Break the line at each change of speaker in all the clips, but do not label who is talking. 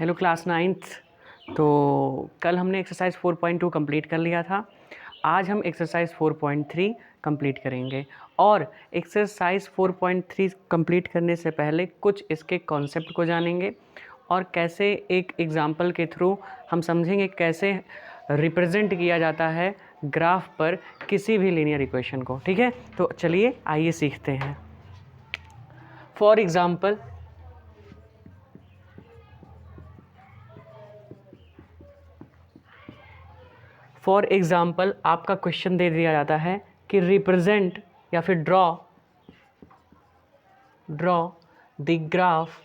Hello class 9th। तो कल हमने एक्सरसाइज 4.2 कंप्लीट कर लिया था। आज हम एक्सरसाइज 4.3 कंप्लीट करेंगे और एक्सरसाइज 4.3 कंप्लीट करने से पहले कुछ इसके कॉन्सेप्ट को जानेंगे और कैसे एक एग्जांपल के थ्रू हम समझेंगे कैसे रिप्रेजेंट किया जाता है ग्राफ पर किसी भी लीनियर इक्वेशन को। ठीक है, तो चलिए आइए सीखते हैं। फॉर एग्ज़ाम्पल आपका क्वेश्चन दे दिया जाता है कि रिप्रेजेंट या फिर draw the graph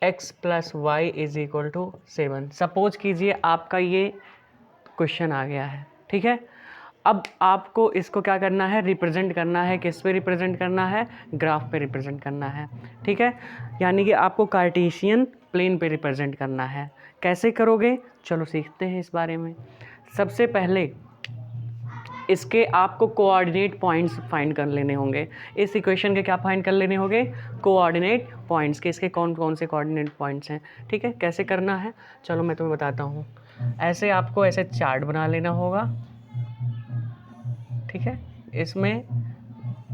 x + y = 7। Suppose कीजिए आपका ये क्वेश्चन आ गया है। ठीक है, अब आपको इसको क्या करना है, रिप्रेजेंट करना है। किस पे रिप्रेजेंट करना है? ग्राफ पे रिप्रेजेंट करना है। ठीक है, यानी कि आपको कार्टेशियन प्लेन पे रिप्रेजेंट करना है। कैसे करोगे, चलो सीखते हैं इस बारे में। सबसे पहले इसके आपको कोऑर्डिनेट पॉइंट्स फाइंड कर लेने होंगे। इस इक्वेशन के क्या फाइंड कर लेने होंगे? कोऑर्डिनेट पॉइंट्स के। इसके कौन कौन से कोऑर्डिनेट पॉइंट्स हैं? ठीक है, कैसे करना है चलो मैं तुम्हें बताता हूँ। ऐसे आपको ऐसे चार्ट बना लेना होगा। ठीक है, इसमें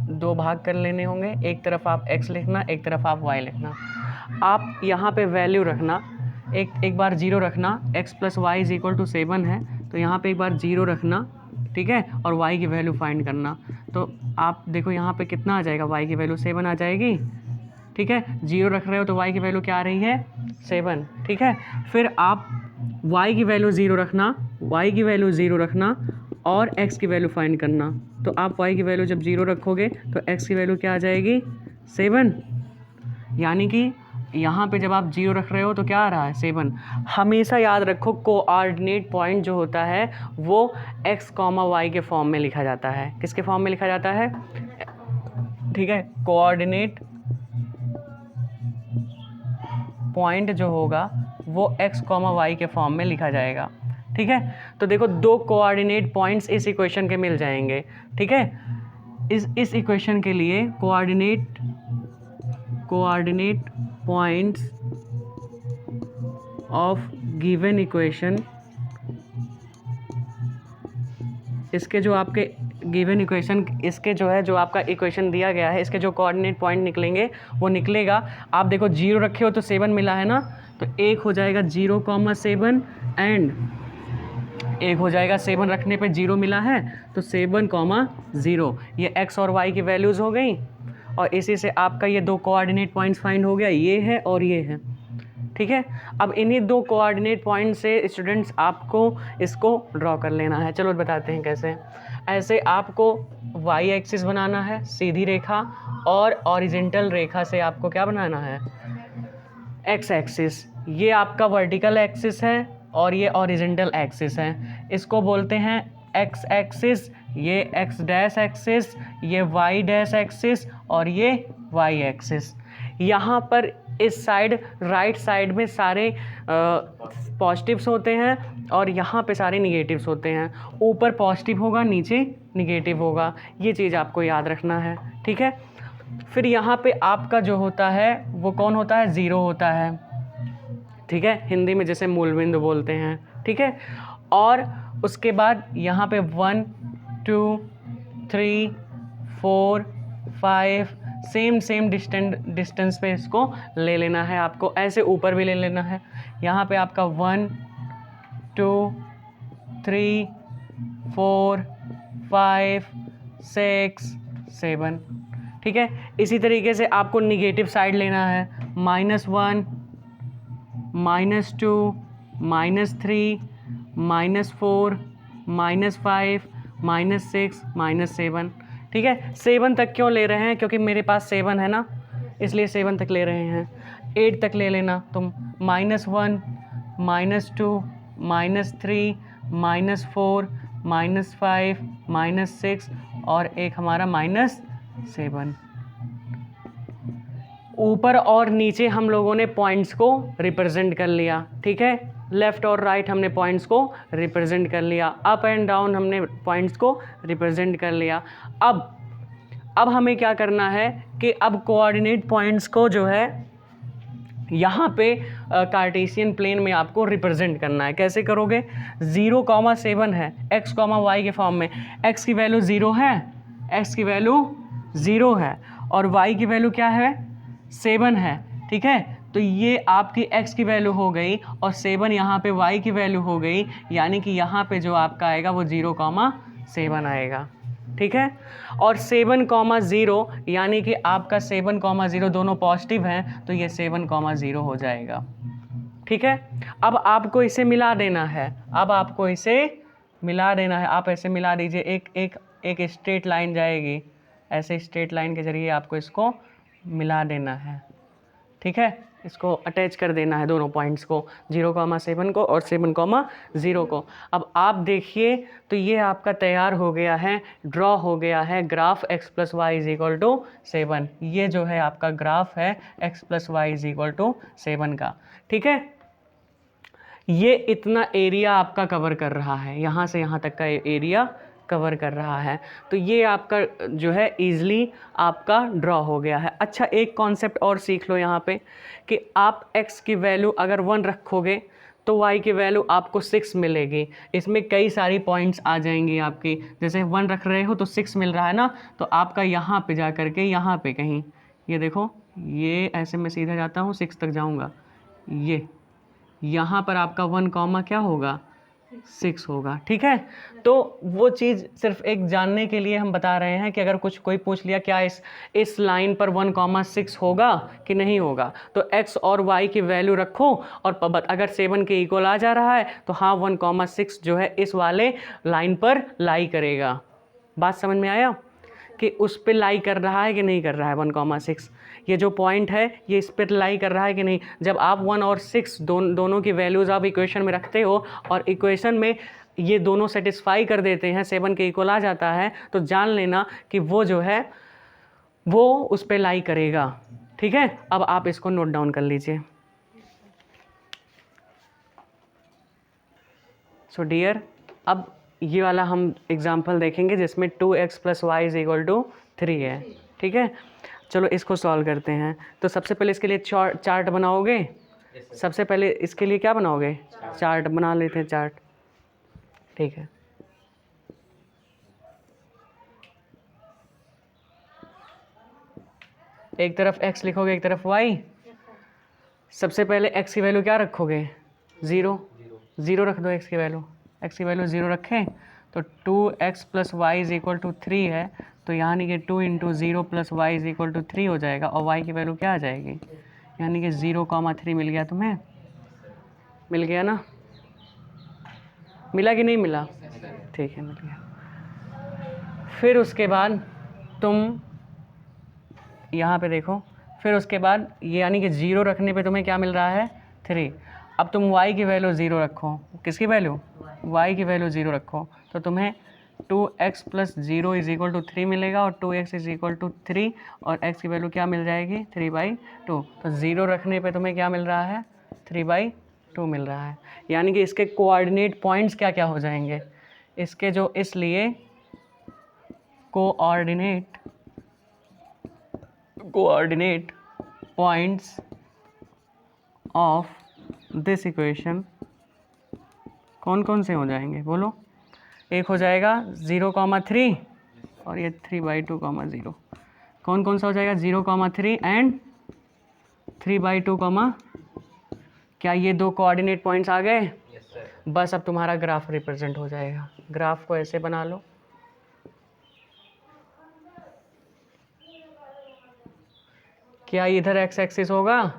दो भाग कर लेने होंगे। एक तरफ आप x लिखना, एक तरफ आप y लिखना। आप यहाँ पे वैल्यू रखना, एक बार 0 रखना। x + y = 7 है तो यहाँ पे एक बार 0 रखना। ठीक है, और y की वैल्यू फाइंड करना। तो आप देखो यहाँ पे कितना आ जाएगा, y की वैल्यू 7 आ जाएगी। ठीक है, 0 रख रहे हो तो y की वैल्यू क्या आ रही है? 7। ठीक है, फिर आप y की वैल्यू 0 रखना, y की वैल्यू 0 रखना और x की वैल्यू फाइंड करना। तो आप y की वैल्यू जब 0 रखोगे तो x की वैल्यू क्या आ जाएगी? 7। यानी कि यहाँ पे जब आप 0 रख रहे हो तो क्या आ रहा है? 7। हमेशा याद रखो कोऑर्डिनेट पॉइंट जो होता है वो x, y के फॉर्म में लिखा जाता है। किसके फॉर्म में लिखा जाता है? ठीक है, कोऑर्डिनेट पॉइंट जो होगा वो x, y के फॉर्म में लिखा जाएगा। ठीक है, तो देखो दो कोऑर्डिनेट पॉइंट्स इस इक्वेशन के मिल जाएंगे। ठीक है, इस इक्वेशन के लिए coordinate points of given equation, इसके जो आपके गिवन इक्वेशन, इसके जो है जो आपका इक्वेशन दिया गया है, इसके जो कोऑर्डिनेट पॉइंट निकलेंगे वो निकलेगा। आप देखो 0 रखे हो तो 7 मिला है ना, तो एक हो जाएगा 0,7 एंड एक हो जाएगा 7 रखने पे 0 मिला है तो 7,0। ये x और y की वैल्यूज़ हो गई और इसी से आपका ये दो कोऑर्डिनेट पॉइंट्स फाइंड हो गया, ये है और ये है। ठीक है, अब इन्हीं दो कोऑर्डिनेट पॉइंट से स्टूडेंट्स आपको इसको ड्रॉ कर लेना है। चलो बताते हैं कैसे। ऐसे आपको y एक्सिस बनाना है, सीधी रेखा, और हॉरिजॉन्टल रेखा से आपको क्या बनाना है? x axis. ये आपका वर्टिकल एक्सिस है और ये हॉरिजॉन्टल एक्सिस है। इसको बोलते हैं x एक्सिस, ये x डैश एक्सिस, ये y डैश एक्सिस और ये y एक्सिस। यहाँ पर इस साइड राइट साइड में सारे पॉजिटिव्स होते हैं और यहाँ पे सारे निगेटिव्स होते हैं। ऊपर पॉजिटिव होगा, नीचे निगेटिव होगा। ये चीज़ आपको याद रखना है। ठीक है, फिर यहाँ पे आपका जो होता है वो कौन होता है? 0 होता है। ठीक है, हिंदी में जैसे मूलबिंदु बोलते हैं। ठीक है, और उसके बाद यहाँ पे 1 2 3 4 5 सेम डिस्टेंस पे इसको ले लेना है आपको। ऐसे ऊपर भी ले लेना है। यहाँ पे आपका 1 2 3 4 5 6 7। ठीक है, इसी तरीके से आपको निगेटिव साइड लेना है। -1 -2 -3 -4 -5 -6 -7। ठीक है, 7 तक क्यों ले रहे हैं? क्योंकि मेरे पास 7 है ना, इसलिए 7 तक ले रहे हैं। 8 तक ले लेना तुम। -1 -2 -3 -4 -5 -6 और एक हमारा -7। ऊपर और नीचे हम लोगों ने पॉइंट्स को रिप्रेजेंट कर लिया। ठीक है, लेफ़्ट और राइट हमने पॉइंट्स को रिप्रेजेंट कर लिया, अप एंड डाउन हमने पॉइंट्स को रिप्रेजेंट कर लिया। अब हमें क्या करना है कि अब कोऑर्डिनेट पॉइंट्स को जो है यहाँ पे कार्टेशियन प्लेन में आपको रिप्रेजेंट करना है। कैसे करोगे? 0,7 है, x, y के फॉर्म में। x की वैल्यू 0 है, x की वैल्यू 0 है और y की वैल्यू क्या है? 7 है। ठीक है, तो ये आपकी x की वैल्यू हो गई और 7 यहाँ पे y की वैल्यू हो गई, यानी कि यहाँ पे जो आपका आएगा वो 0,7 आएगा। ठीक है, और 7,0 यानी कि आपका 7,0 दोनों पॉजिटिव हैं, तो ये 7,0 हो जाएगा। ठीक है, अब आपको इसे मिला देना है, अब आपको इसे मिला देना है। आप ऐसे मिला दीजिए, एक स्ट्रेट लाइन जाएगी, ऐसे स्ट्रेट लाइन के जरिए आपको इसको मिला देना है। ठीक है, इसको अटैच कर देना है दोनों पॉइंट्स को, 0,7 को और 7,0 को। अब आप देखिए तो ये आपका तैयार हो गया है, ड्रॉ हो गया है ग्राफ x + y = 7। ये जो है आपका ग्राफ है x + y = 7 का। ठीक है, ये इतना एरिया आपका कवर कर रहा है, यहाँ से यहाँ तक का एरिया कवर कर रहा है। तो ये आपका जो है ईज़िली आपका ड्रॉ हो गया है। अच्छा, एक कॉन्सेप्ट और सीख लो यहाँ पे कि आप x की वैल्यू अगर 1 रखोगे तो y की वैल्यू आपको 6 मिलेगी। इसमें कई सारी पॉइंट्स आ जाएंगी आपकी, जैसे 1 रख रहे हो तो 6 मिल रहा है ना, तो आपका यहाँ पे जा कर के यहाँ पे कहीं, ये देखो, ये ऐसे मैं सीधा जाता हूँ 6 तक जाऊँगा, ये यहाँ पर आपका 1 कॉमा क्या होगा? 6 होगा। ठीक है, तो वो चीज़ सिर्फ एक जानने के लिए हम बता रहे हैं कि अगर कोई पूछ लिया क्या इस लाइन पर 1,6 होगा कि नहीं होगा, तो x और y की वैल्यू रखो और अगर 7 के इक्वल आ जा रहा है तो हाँ 1,6 जो है इस वाले लाइन पर लाई करेगा। बात समझ में आया कि उस पर लाई कर रहा है कि नहीं कर रहा है? 1,6 ये जो पॉइंट है ये इस पर लाई कर रहा है कि नहीं? जब आप 1 और 6 दोनों की वैल्यूज़ आप इक्वेशन में रखते हो और इक्वेशन में ये दोनों सेटिस्फाई कर देते हैं, 7 के इक्वल आ जाता है, तो जान लेना कि वो जो है वो उस पर लाई करेगा। ठीक है, अब आप इसको नोट डाउन कर लीजिए। सो डियर, अब ये वाला हम एग्जाम्पल देखेंगे जिसमें 2x + y = 3 है। ठीक है, चलो इसको सॉल्व करते हैं। तो सबसे पहले इसके लिए चार्ट बनाओगे। सबसे पहले इसके लिए क्या बनाओगे? चार्ट बना लेते हैं, चार्ट। ठीक है, एक तरफ x लिखोगे, एक तरफ y। सबसे पहले x की वैल्यू क्या रखोगे? 0 रख दो। x की वैल्यू 0 रखें तो 2x + y = 3 है, तो यानी कि 2 × 0 + y = 3 हो जाएगा और y की वैल्यू क्या आ जाएगी? यानी कि 0,3 मिल गया तुम्हें। मिल गया ना? मिला कि नहीं मिला? ठीक है, मिल गया। फिर उसके बाद तुम यहाँ पे देखो, फिर उसके बाद ये यानी कि 0 रखने पे तुम्हें क्या मिल रहा है? 3। अब तुम y की वैल्यू 0 रखो। किसकी वैल्यू? y की वैल्यू 0 रखो, तो तुम्हें 2x + 0 = 3 मिलेगा और 2x = 3 और x की वैल्यू क्या मिल जाएगी? 3/2। तो 0 रखने पे तुम्हें क्या मिल रहा है? 3/2 मिल रहा है। यानी कि इसके कोऑर्डिनेट पॉइंट्स क्या क्या हो जाएंगे? इसके जो इसलिए coordinate points of this equation कौन कौन से हो जाएंगे? बोलो। एक हो जाएगा 0,3 और ये 3/2, 0। कौन कौन सा हो जाएगा? 0,3 एंड 3/2, क्या ये दो कोऑर्डिनेट पॉइंट्स आ गए? बस अब तुम्हारा ग्राफ रिप्रेजेंट हो जाएगा। ग्राफ को ऐसे बना लो, क्या इधर x एक्सिस होगा,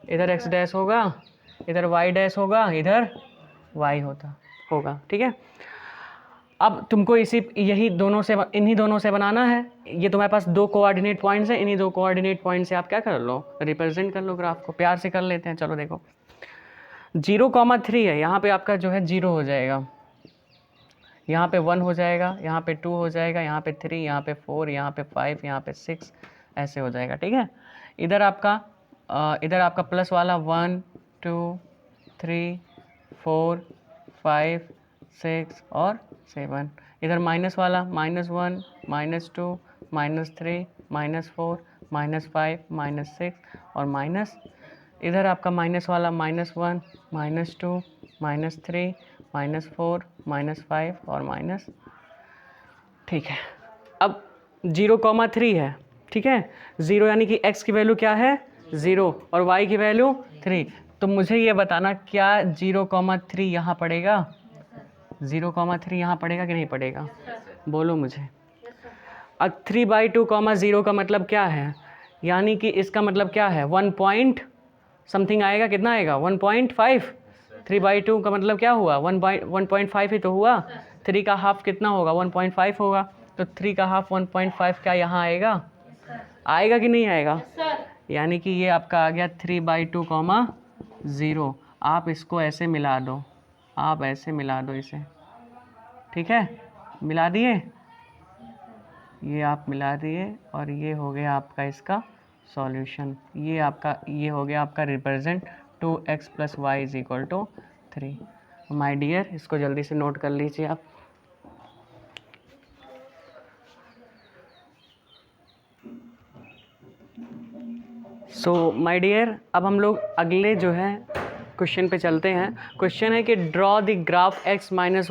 इधर x डैश होगा, इधर y डैश होगा, इधर y होगा। ठीक है, अब तुमको इन्हीं दोनों से बनाना है। ये तुम्हारे पास दो कोऑर्डिनेट पॉइंट्स हैं, इन्हीं दो कोऑर्डिनेट पॉइंट से आप क्या कर लो? रिप्रेजेंट कर लो ग्राफ को। प्यार से कर लेते हैं। चलो देखो, 0,3 है, यहाँ पे आपका जो है 0 हो जाएगा, यहाँ पे 1 हो जाएगा, यहाँ पे 2 हो जाएगा, यहाँ पे 3, यहाँ पे 4, यहाँ पे 5, यहाँ पे 6, ऐसे हो जाएगा। ठीक है, इधर आपका प्लस वाला 1, 2, 3, 4, 5, 6 और 7। इधर माइनस वाला -1, -2, -3, -4, -5, -6 और माइनस इधर आपका माइनस वाला -1 -2 -3 -4 -5 और माइनस, ठीक है। अब 0,3 है, ठीक है। 0 यानी कि x की वैल्यू क्या है 0 और y की वैल्यू 3। तो मुझे ये बताना क्या 0,3 यहाँ पड़ेगा, 0,3 यहाँ पड़ेगा कि नहीं पड़ेगा, बोलो मुझे। अब 3/2, 0 का मतलब क्या है, यानी कि इसका मतलब क्या है 1 पॉइंट समथिंग आएगा, कितना आएगा 1.5। 3/2 का मतलब क्या हुआ 1.5 ही तो हुआ। 3 का हाफ कितना होगा 1.5 होगा, तो 3 का हाफ 1.5 क्या यहाँ आएगा, आएगा कि नहीं आएगा। यानी कि ये आपका आ गया 3/2, 0। आप इसको ऐसे मिला दो, आप ऐसे मिला दो इसे, ठीक है। मिला दिए, ये आप मिला दिए और ये हो गया आपका इसका सॉल्यूशन। ये आपका ये हो गया आपका represent 2x + y = 3। My dear, इसको जल्दी से नोट कर लीजिए आप। सो माय डियर, अब हम लोग अगले जो है क्वेश्चन पे चलते हैं। क्वेश्चन है कि draw the graph x - y =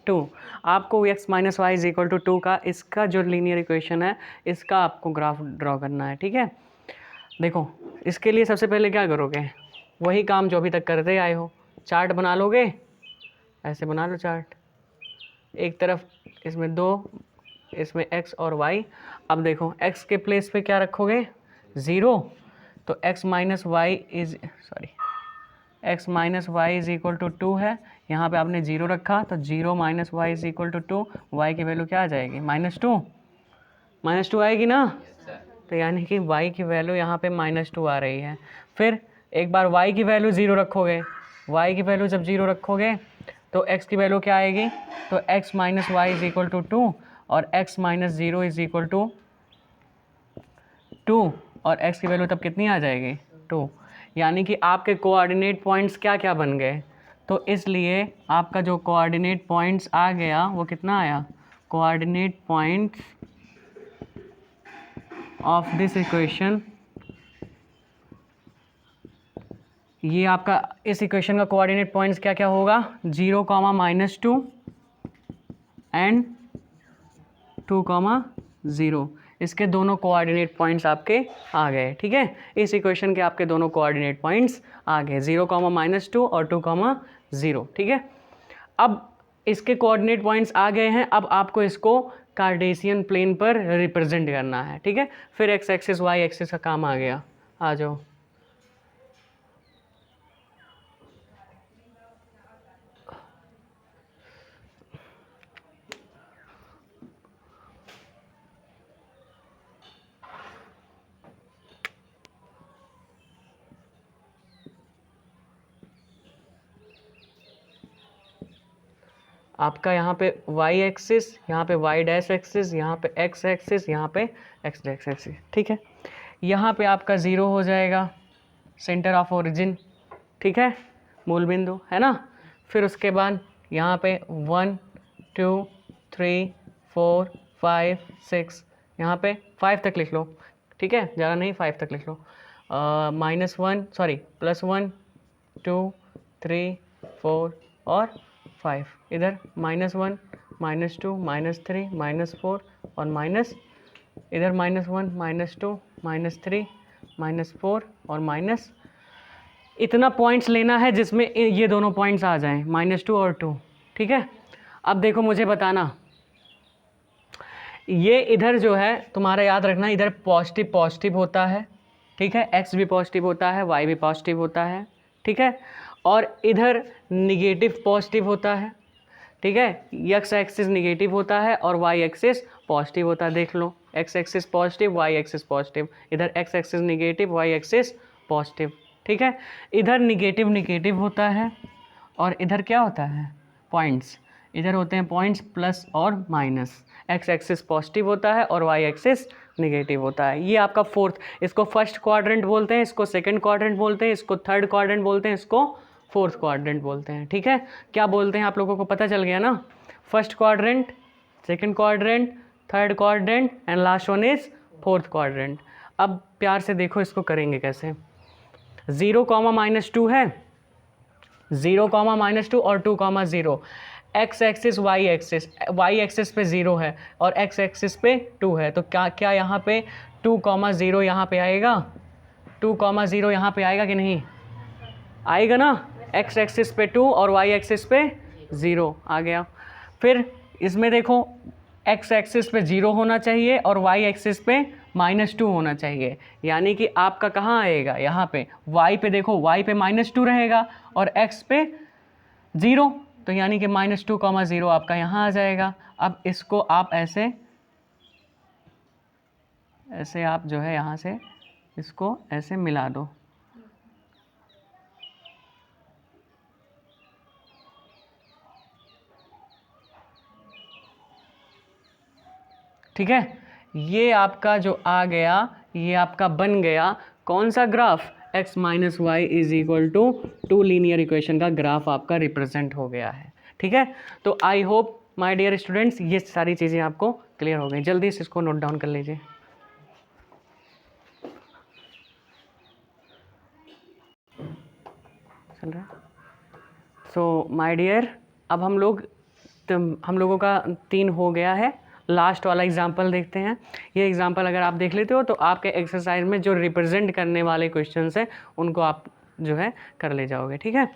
2। आपको x - y = 2 का इसका जो लीनियर इक्वेशन है इसका आपको ग्राफ ड्रॉ करना है, ठीक है। देखो इसके लिए सबसे पहले क्या करोगे, वही काम जो अभी तक करते आए हो, चार्ट बना लोगे, ऐसे बना लो चार्ट। एक तरफ इसमें 2, इसमें x और y। अब देखो x के प्लेस पे क्या रखोगे 0, तो x - y = 2 है। यहाँ पे आपने 0 रखा तो 0 - y = 2। y की वैल्यू क्या आ जाएगी -2 आएगी ना। तो यानी कि y की वैल्यू यहाँ पे -2 आ रही है। फिर एक बार y की वैल्यू 0 रखोगे, y की वैल्यू जब 0 रखोगे तो x की वैल्यू क्या आएगी, तो x - y = 2 और x - 0 = 2 और x की वैल्यू तब कितनी आ जाएगी 2। यानी कि आपके कोऑर्डिनेट पॉइंट्स क्या क्या बन गए, तो इसलिए आपका जो कोऑर्डिनेट पॉइंट्स आ गया वो कितना आया, coordinate points of this equation, ये आपका इस इक्वेशन का कोऑर्डिनेट पॉइंट्स क्या क्या होगा 0, -2 एंड 2, 0। इसके दोनों कोऑर्डिनेट पॉइंट्स आपके आ गए, ठीक है। इस इक्वेशन के आपके दोनों कोऑर्डिनेट पॉइंट्स आ गए 0, -2 और 2, 0, ठीक है। अब इसके कोऑर्डिनेट पॉइंट्स आ गए हैं, अब आपको इसको कार्टेशियन प्लेन पर रिप्रेजेंट करना है, ठीक है। फिर x एक्सिस y एक्सिस का काम आ गया, आ जाओ। आपका यहाँ पे y एक्सिस, यहाँ पे y डैश एक्सिस, यहाँ पे x एक्सिस, यहाँ पे x डैश एक्सिस, ठीक है। यहाँ पे आपका 0 हो जाएगा सेंटर ऑफ ओरिजिन, ठीक है, मूल बिंदु है ना। फिर उसके बाद यहाँ पे 1 2 3 4 5 6, यहाँ पे 5 तक लिख लो, ठीक है, ज़्यादा नहीं 5 तक लिख लो। +1 2 3 4 और 5, इधर -1 -2 -3 -4 और माइनस, इधर -1 -2 -3 -4 और माइनस। इतना पॉइंट्स लेना है जिसमें ये दोनों पॉइंट्स आ जाएं -2 और 2, ठीक है। अब देखो मुझे बताना, ये इधर जो है तुम्हारा याद रखना, इधर पॉजिटिव पॉजिटिव होता है, ठीक है, x भी पॉजिटिव होता है, y भी पॉजिटिव होता है, ठीक है। और इधर निगेटिव पॉजिटिव होता है, ठीक है, x एक्सिस निगेटिव होता है और y एक्सिस पॉजिटिव होता है। देख लो x axis positive, y axis positive, इधर x axis negative, y axis positive, ठीक है। इधर निगेटिव निगेटिव होता है और इधर क्या होता है पॉइंट्स, इधर होते हैं पॉइंट्स प्लस और माइनस। x एक्सिस पॉजिटिव होता है और y एक्सिस निगेटिव होता है। ये आपका फोर्थ, इसको फर्स्ट क्वाड्रेंट बोलते हैं, इसको सेकंड क्वाड्रेंट बोलते हैं, इसको थर्ड क्वाड्रेंट बोलते हैं, इसको फोर्थ क्वाड्रेंट बोलते हैं, ठीक है। क्या बोलते हैं आप लोगों को पता चल गया ना, first quadrant, second quadrant, third quadrant and last one is fourth quadrant. अब प्यार से देखो इसको करेंगे कैसे। 0, -2 है, 0, -2 और 2, 0। एक्स एक्सिस वाई एक्सिस पे 0 है और एक्स एक्सिस पे 2 है, तो क्या यहाँ पे 2, 0 यहाँ पे आएगा, 2, 0 यहाँ पे आएगा कि नहीं आएगा ना। एक्स एक्सिस पे 2 और वाई एक्सिस पे 0 आ गया। फिर इसमें देखो एक्स एक्सिस पे 0 होना चाहिए और वाई एक्सिस पे -2 होना चाहिए, यानी कि आपका कहाँ आएगा, यहाँ पे वाई पे देखो, वाई पे -2 रहेगा और एक्स पे 0, तो यानी कि -2, 0 आपका यहाँ आ जाएगा। अब इसको आप ऐसे आप जो है यहाँ से इसको ऐसे मिला दो, ठीक है। ये आपका जो आ गया, ये आपका बन गया कौन सा graph, x - y = 2 linear equation का ग्राफ आपका रिप्रेजेंट हो गया है, ठीक है। तो I hope my dear students ये सारी चीज़ें आपको क्लियर हो गई। जल्दी से इसको नोट डाउन कर लीजिए। चल रहा है। सो माय डियर, अब हम लोगों का 3 हो गया है। लास्ट वाला एग्जाम्पल देखते हैं। ये एग्जाम्पल अगर आप देख लेते हो तो आपके एक्सरसाइज में जो रिप्रेजेंट करने वाले क्वेश्चंस हैं उनको आप जो है कर ले जाओगे, ठीक है।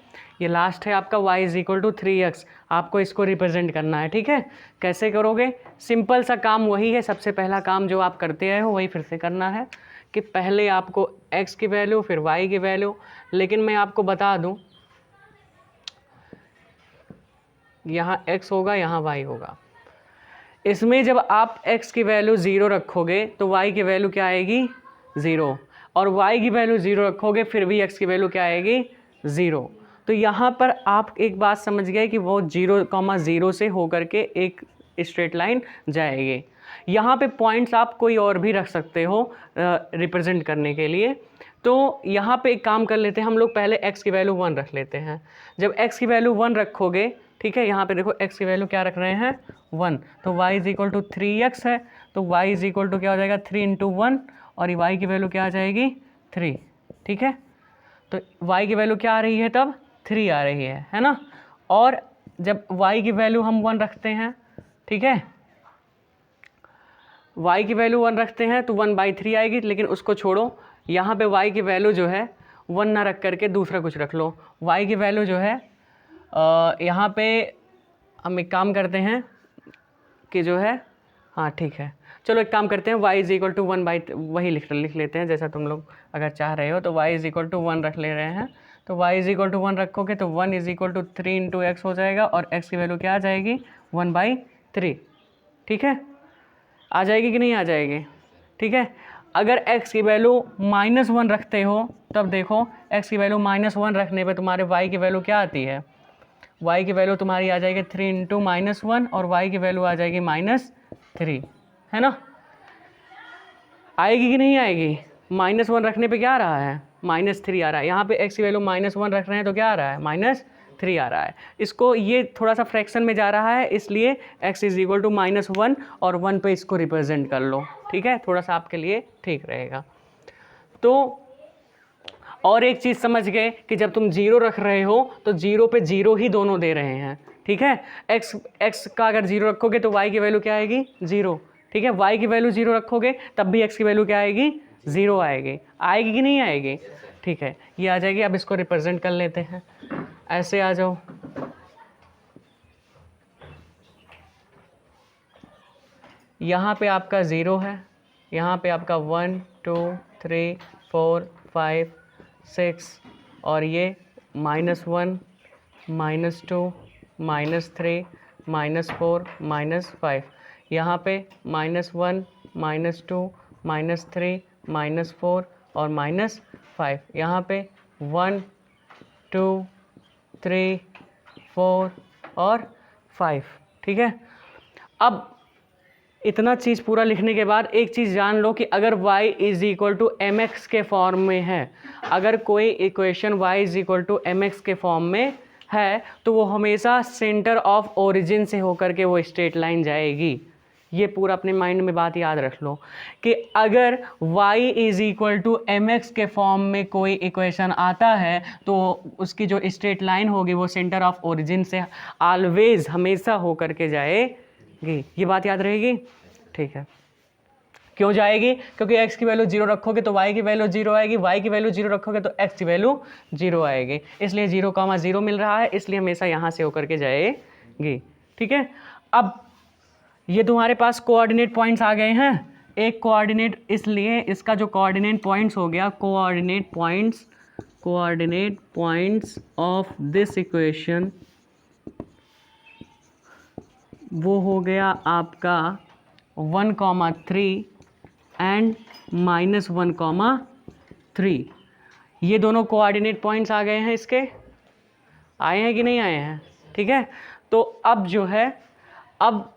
ये लास्ट है आपका y = 3x, आपको इसको रिप्रेजेंट करना है, ठीक है। कैसे करोगे, सिंपल सा काम वही है, सबसे पहला काम जो आप करते आए हो वही फिर से करना है कि पहले आपको x की वैल्यू फिर y की वैल्यू, लेकिन मैं आपको बता दूँ यहाँ x होगा यहाँ y होगा। इसमें जब आप x की वैल्यू 0 रखोगे तो y की वैल्यू क्या आएगी 0, और y की वैल्यू 0 रखोगे फिर भी x की वैल्यू क्या आएगी 0। तो यहाँ पर आप एक बात समझ गए कि वो 0, 0 से होकर के एक स्ट्रेट लाइन जाएगी। यहाँ पे पॉइंट्स आप कोई और भी रख सकते हो रिप्रेजेंट करने के लिए। तो यहाँ पे एक काम कर लेते हैं हम लोग, पहले x की वैल्यू 1 रख लेते हैं। जब x की वैल्यू 1 रखोगे, ठीक है, यहाँ पे देखो x की वैल्यू क्या रख रहे हैं 1, तो y = 3x है, तो y = क्या हो जाएगा 3 × 1 और ये y की वैल्यू क्या आ जाएगी 3, ठीक है। तो y की वैल्यू क्या आ रही है तब 3 आ रही है ना। और जब y की वैल्यू हम 1 रखते हैं, ठीक है, y की वैल्यू 1 रखते हैं तो 1/3 आएगी, लेकिन उसको छोड़ो, यहाँ पे y की वैल्यू जो है 1 ना रख करके दूसरा कुछ रख लो। y की वैल्यू जो है यहाँ पे हम एक काम करते हैं कि जो है, हाँ ठीक है, चलो एक काम करते हैं y = 1/, वही लिख लेते हैं जैसा तुम लोग अगर चाह रहे हो, तो y = 1 रख ले रहे हैं। तो y = 1 रखोगे तो 1 = 3 × x हो जाएगा और x की वैल्यू क्या आ जाएगी 1/3, ठीक है। आ जाएगी कि नहीं आ जाएगी, ठीक है। अगर x की वैल्यू -1 रखते हो तब देखो x की वैल्यू -1 रखने पे तुम्हारे y की वैल्यू क्या आती है, y की वैल्यू तुम्हारी आ जाएगी 3 × -1 और y की वैल्यू आ जाएगी -3, है ना। आएगी कि नहीं आएगी, -1 रखने पे क्या आ रहा है -3 आ रहा है। यहाँ पे x की वैल्यू -1 रख रहे हैं तो क्या आ रहा है -3 आ रहा है। इसको ये थोड़ा सा फ्रैक्शन में जा रहा है, इसलिए x = -1 और 1 पे इसको रिप्रेजेंट कर लो, ठीक है, थोड़ा सा आपके लिए ठीक रहेगा। तो और एक चीज़ समझ गए कि जब तुम 0 रख रहे हो तो 0 पे 0 ही दोनों दे रहे हैं, ठीक है। x का अगर 0 रखोगे तो y की वैल्यू क्या आएगी 0, ठीक है। y की वैल्यू 0 रखोगे तब भी x की वैल्यू क्या आएगी 0 आएगी। आएगी कि नहीं आएगी, ठीक है, ये आ जाएगी। अब इसको रिप्रेजेंट कर लेते हैं, ऐसे आ जाओ। यहाँ पे आपका 0 है, यहाँ पे आपका 1 2 3 4 5 6 और ये -1 -2 -3 -4 -5, यहाँ पे -1 -2 -3 -4 और -5, यहाँ पे 1 2 3 4 और 5, ठीक है। अब इतना चीज़ पूरा लिखने के बाद एक चीज़ जान लो कि अगर y = mx के फॉर्म में है, अगर कोई इक्वेशन y = mx के फॉर्म में है तो वो हमेशा सेंटर ऑफ ओरिजिन से होकर के वो स्ट्रेट लाइन जाएगी। ये पूरा अपने माइंड में बात याद रख लो कि अगर y is equal to M X के फॉर्म में कोई इक्वेशन आता है तो उसकी जो स्ट्रेट लाइन होगी वो सेंटर ऑफ ओरिजिन से ऑलवेज हमेशा हो करके जाएगी। ये बात याद रहेगी, ठीक है। क्यों जाएगी? क्योंकि x की वैल्यू 0 रखोगे तो y की वैल्यू 0 आएगी, y की वैल्यू 0 रखोगे तो x की वैल्यू 0 आएगी, इसलिए 0,0 मिल रहा है, इसलिए हमेशा यहाँ से होकर के जाएगी, ठीक है। अब ये तुम्हारे पास कोऑर्डिनेट पॉइंट्स आ गए हैं, एक कोऑर्डिनेट, इसलिए इसका जो कोऑर्डिनेट पॉइंट्स हो गया, coordinate points of this equation वो हो गया आपका 1,3 एंड -1,3। ये दोनों कोऑर्डिनेट पॉइंट्स आ गए हैं, इसके आए हैं कि नहीं आए हैं, ठीक है। तो अब जो है, अब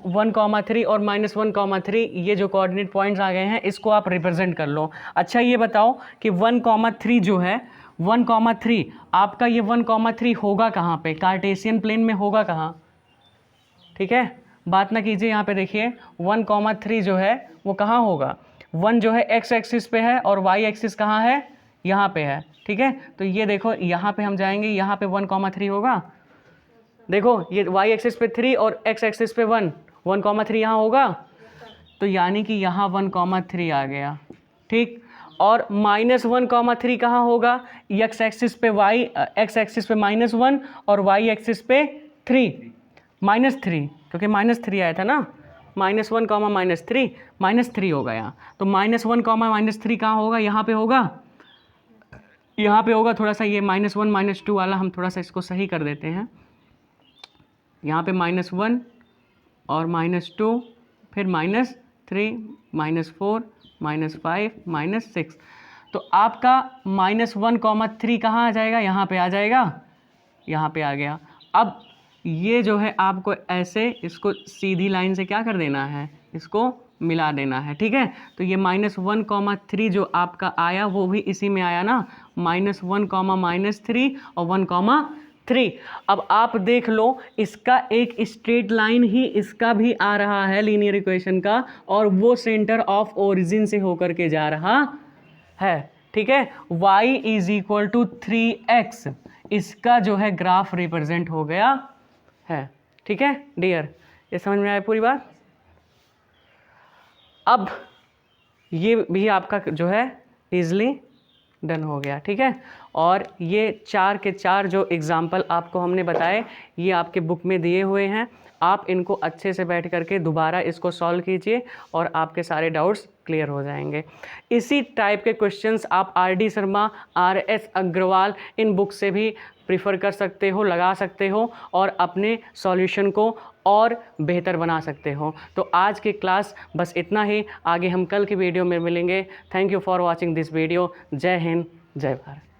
1,3 और -1,3 ये जो कोऑर्डिनेट पॉइंट्स आ गए हैं, इसको आप रिप्रेजेंट कर लो। अच्छा ये बताओ कि 1,3 जो है, 1,3 आपका ये 1,3 होगा कहाँ पे? कार्टेशियन प्लेन में होगा कहाँ? ठीक है, बात ना कीजिए, यहाँ पे देखिए 1,3 जो है वो कहाँ होगा? 1 जो है x एक्सिस पे है और y एक्सिस कहाँ है? यहाँ पे है, ठीक है। तो ये देखो यहाँ पे हम जाएंगे, यहाँ पे 1,3 होगा, देखो ये y एक्सिस पे 3 और x एक्सिस पे 1, 1,3 यहाँ होगा, तो यानी कि यहाँ 1,3 आ गया, ठीक। और -1,3 कहाँ होगा? x एक्सिस पे -1 और y एक्सिस पे 3, -3, क्योंकि -3 आया था ना, -1, -3 होगा यहाँ, तो -1, -3 कहाँ होगा? यहाँ पे होगा, यहाँ पे होगा। थोड़ा सा ये -1 -2 वाला हम थोड़ा सा इसको सही कर देते हैं, यहाँ पे -1 और -2, फिर -3, -4, -5, -6, तो आपका -1,3 कहाँ आ जाएगा? यहाँ पे आ जाएगा, यहाँ पे आ गया। अब ये जो है आपको ऐसे इसको सीधी लाइन से क्या कर देना है? इसको मिला देना है, ठीक है। तो ये -1,3 जो आपका आया वो भी इसी में आया ना, -1, -3 और 1,3। अब आप देख लो, इसका एक स्ट्रेट लाइन ही इसका भी आ रहा है लीनियर इक्वेशन का, और वो सेंटर ऑफ ओरिजिन से होकर के जा रहा है, ठीक है। y is equal to 3x इसका जो है ग्राफ रिप्रेजेंट हो गया है, ठीक है डियर। ये समझ में आया पूरी बात? अब ये भी आपका जो है इजली डन हो गया, ठीक है। और ये 4 के 4 जो एग्जाम्पल आपको हमने बताए, ये आपके बुक में दिए हुए हैं, आप इनको अच्छे से बैठ करके दोबारा इसको सॉल्व कीजिए और आपके सारे डाउट्स क्लियर हो जाएंगे। इसी टाइप के क्वेश्चंस आप RD शर्मा, RS अग्रवाल इन बुक से भी प्रीफर कर सकते हो, लगा सकते हो और अपने सॉल्यूशन को और बेहतर बना सकते हो। तो आज की क्लास बस इतना ही, आगे हम कल की वीडियो में मिलेंगे। Thank you for watching this video. जय हिंद, जय भारत।